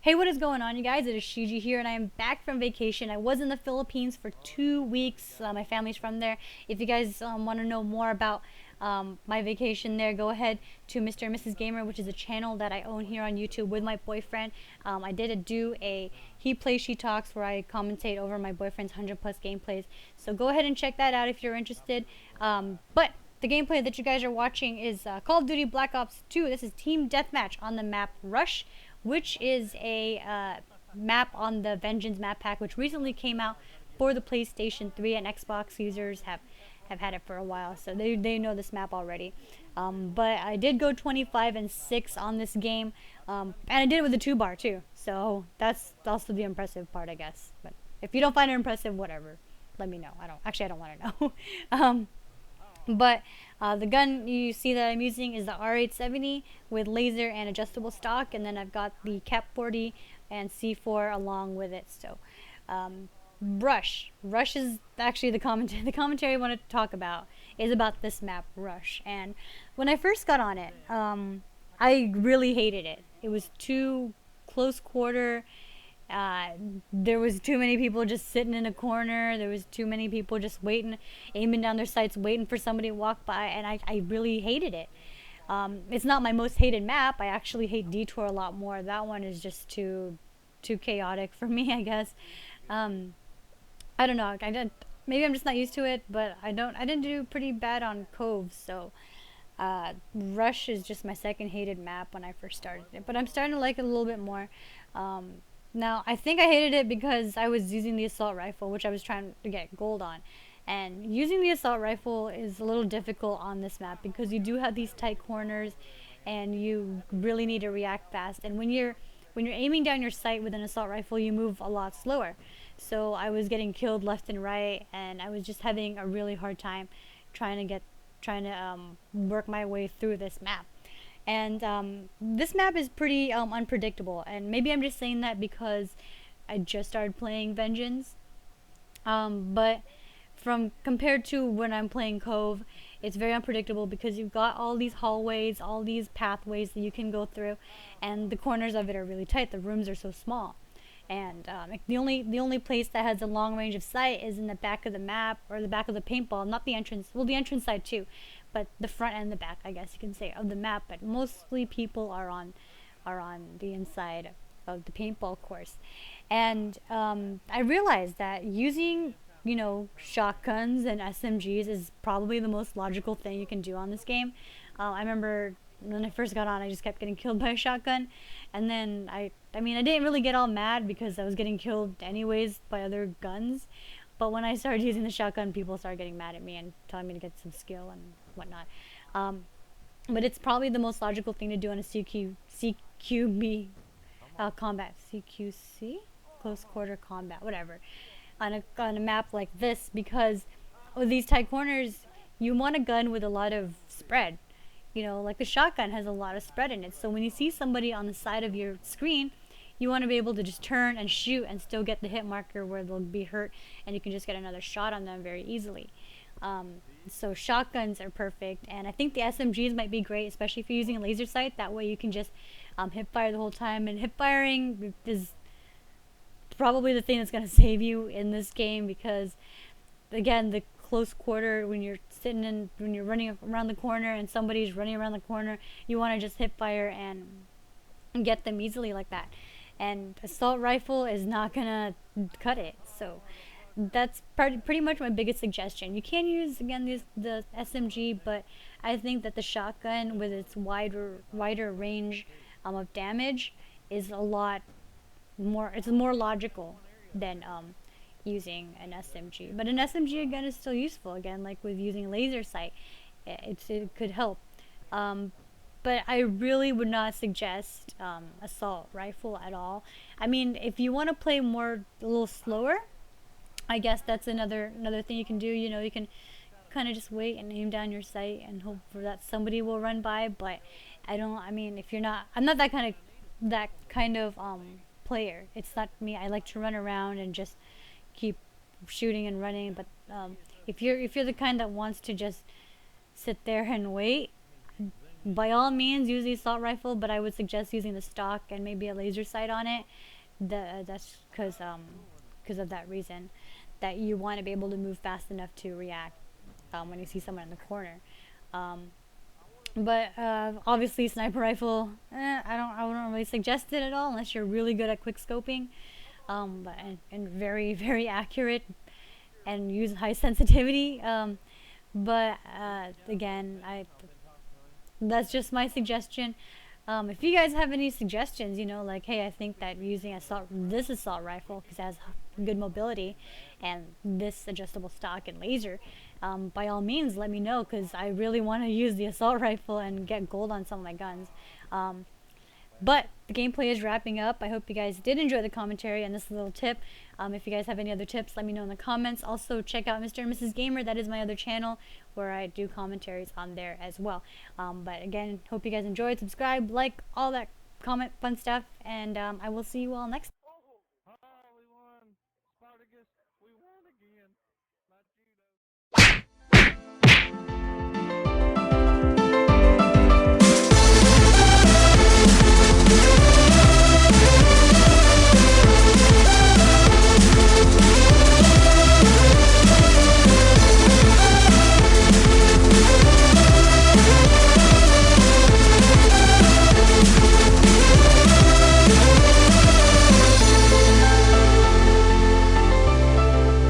Hey, what is going on, you guys? It is Shiji here, and I am back from vacation. I was in the Philippines for 2 weeks. My family's from there. If you guys want to know more about my vacation there, go ahead to Mr. and Mrs. Gamer, which is a channel that I own here on YouTube with my boyfriend. I did do a He Plays, She Talks, where I commentate over my boyfriend's 100 plus gameplays. So go ahead and check that out if you're interested. But the gameplay that you guys are watching is Call of Duty Black Ops 2. This is Team Deathmatch on the map Rush, which is a map on the Vengeance map pack, which recently came out for the PlayStation 3, and Xbox users have had it for a while, so they know this map already. But I did go 25-6 on this game, and I did it with a 2-bar too, so that's also the impressive part, I guess. But if you don't find it impressive, whatever, let me know. I don't want to know. But the gun you see that I'm using is the R870 with laser and adjustable stock, and then I've got the Cap 40 and C4 along with it. So Rush is actually the commentary. The commentary I want to talk about is about this map Rush. And when I first got on it, I really hated it. It was too close quarter. There was too many people just sitting in a corner. There was too many people just waiting, aiming down their sights, waiting for somebody to walk by, and I really hated it. It's not my most hated map. I actually hate Detour a lot more. That one is just too chaotic for me, I guess. I don't know. Maybe I'm just not used to it, but I didn't do pretty bad on Cove, so Rush is just my second hated map when I first started it. But I'm starting to like it a little bit more. Now, I think I hated it because I was using the assault rifle, which I was trying to get gold on. And using the assault rifle is a little difficult on this map because you do have these tight corners and you really need to react fast. And when you're aiming down your sight with an assault rifle, you move a lot slower. So I was getting killed left and right, and I was just having a really hard time trying to work my way through this map. And this map is pretty unpredictable, and maybe I'm just saying that because I just started playing Vengeance. But from compared to when I'm playing Cove, it's very unpredictable because you've got all these hallways, all these pathways that you can go through, and the corners of it are really tight. The rooms are so small. And the only place that has a long range of sight is in the back of the map, or the back of the paintball, not the entrance. Well, the entrance side too, but the front and the back, I guess you can say, of the map. But mostly people are on the inside of the paintball course. And I realized that using shotguns and SMGs is probably the most logical thing you can do on this game. I remember when I first got on, I just kept getting killed by a shotgun, and then I didn't really get all mad because I was getting killed anyways by other guns. But when I started using the shotgun, people started getting mad at me and telling me to get some skill and whatnot. But it's probably the most logical thing to do on a CQB combat, CQC, close quarter combat, whatever, on a map like this, because with these tight corners, you want a gun with a lot of spread. Like the shotgun has a lot of spread in it. So when you see somebody on the side of your screen, you want to be able to just turn and shoot and still get the hit marker where they'll be hurt, and you can just get another shot on them very easily. So shotguns are perfect, and I think the SMGs might be great, especially if you're using a laser sight. That way you can just hip fire the whole time, and hip firing is probably the thing that's going to save you in this game because, again, the close quarter, when you're running around the corner and somebody's running around the corner, you want to just hip fire and get them easily like that. And assault rifle is not gonna cut it. So that's pretty much my biggest suggestion. You can use, again, the SMG, but I think that the shotgun with its wider range of damage is a lot more. It's more logical than using an SMG. But an SMG, again, is still useful. Again, like with using laser sight, it could help. But I really would not suggest assault rifle at all. I mean, if you want to play a little slower, I guess that's another thing you can do. You can kind of just wait and aim down your sight and hope for that somebody will run by. But if you're not, I'm not that kind of player. It's not me. I like to run around and just keep shooting and running. But if you're the kind that wants to just sit there and wait, by all means use the assault rifle, but I would suggest using the stock and maybe a laser sight on it. That's because of that reason, that you want to be able to move fast enough to react when you see someone in the corner. Um, but obviously, sniper rifle, I wouldn't really suggest it at all unless you're really good at quick scoping, but and very very accurate and use high sensitivity. But again, that's just my suggestion. If you guys have any suggestions, like, hey, I think that using this assault rifle, because it has good mobility, and this adjustable stock and laser, by all means, let me know, because I really want to use the assault rifle and get gold on some of my guns. But the gameplay is wrapping up. I hope you guys did enjoy the commentary and this little tip. If you guys have any other tips, let me know in the comments. Also, check out Mr. and Mrs. Gamer. That is my other channel where I do commentaries on there as well. But again, hope you guys enjoyed. Subscribe, like, all that comment, fun stuff. And I will see you all next time.